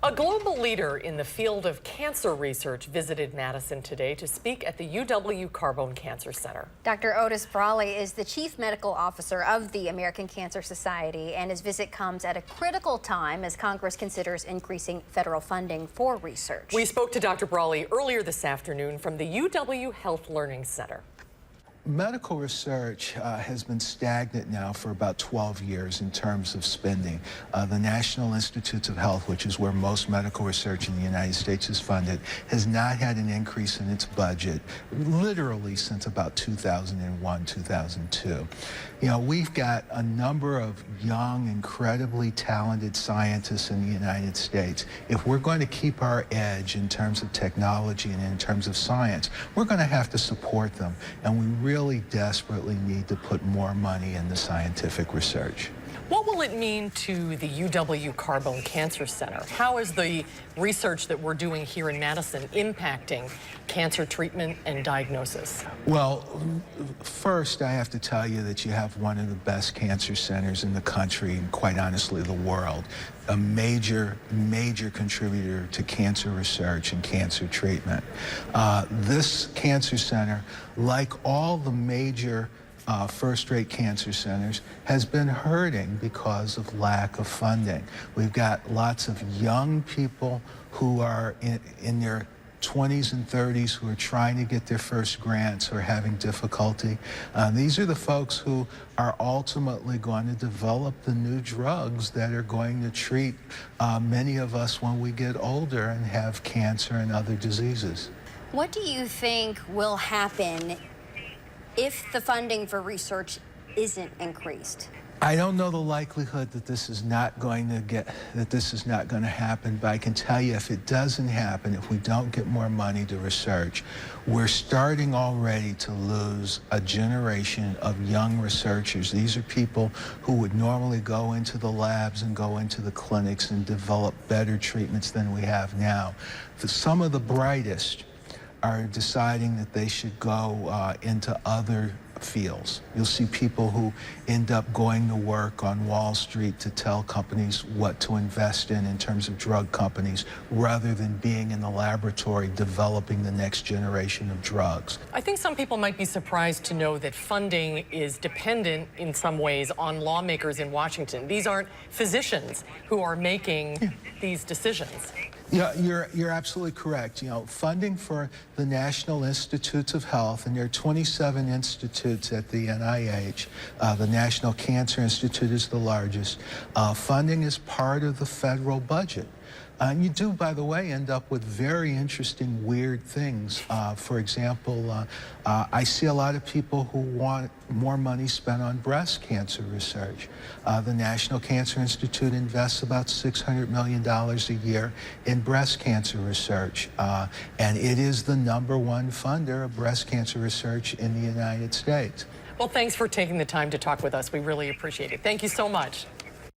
A global leader in the field of cancer research visited Madison today to speak at the UW Carbone Cancer Center. Dr. Otis Brawley is the Chief Medical Officer of the American Cancer Society, and his visit comes at a critical time as Congress considers increasing federal funding for research. We spoke to Dr. Brawley earlier this afternoon from the UW Health Learning Center. Medical research has been stagnant now for about 12 years in terms of spending. The National Institutes of Health, which is where most medical research in the United States is funded, has not had an increase in its budget literally since about 2001, 2002. You know, we've got a number of young, incredibly talented scientists in the United States. If we're going to keep our edge in terms of technology and in terms of science, we're going to have to support them, and we really desperately need to put more money into scientific research. What will it mean to the UW Carbone Cancer Center? How is the research that we're doing here in Madison impacting cancer treatment and diagnosis? Well, first I have to tell you that you have one of the best cancer centers in the country and quite honestly the world. A major contributor to cancer research and cancer treatment. This cancer center, like all the major first-rate cancer centers, has been hurting because of lack of funding. We've got lots of young people who are in their 20s and 30s who are trying to get their first grants or having difficulty. These are the folks who are ultimately going to develop the new drugs that are going to treat many of us when we get older and have cancer and other diseases. What do you think will happen if the funding for research isn't increased? I don't know the likelihood that this is not going to happen, but I can tell you if it doesn't happen, if we don't get more money to research, we're starting already to lose a generation of young researchers. These are people who would normally go into the labs and go into the clinics and develop better treatments than we have now. Some of the brightest are deciding that they should go into other fields. You'll see people who end up going to work on Wall Street to tell companies what to invest in terms of drug companies, rather than being in the laboratory developing the next generation of drugs. I think some people might be surprised to know that funding is dependent in some ways on lawmakers in Washington. These aren't physicians who are making these decisions. Yeah, you're absolutely correct. You know, funding for the National Institutes of Health, and there are 27 institutes at the NIH. The National Cancer Institute is the largest. Funding is part of the federal budget. And you do, by the way, end up with very interesting, weird things. For example, I see a lot of people who want more money spent on breast cancer research. The National Cancer Institute invests about $600 million a year in breast cancer research. And it is the #1 funder of breast cancer research in the United States. Well, thanks for taking the time to talk with us. We really appreciate it. Thank you so much.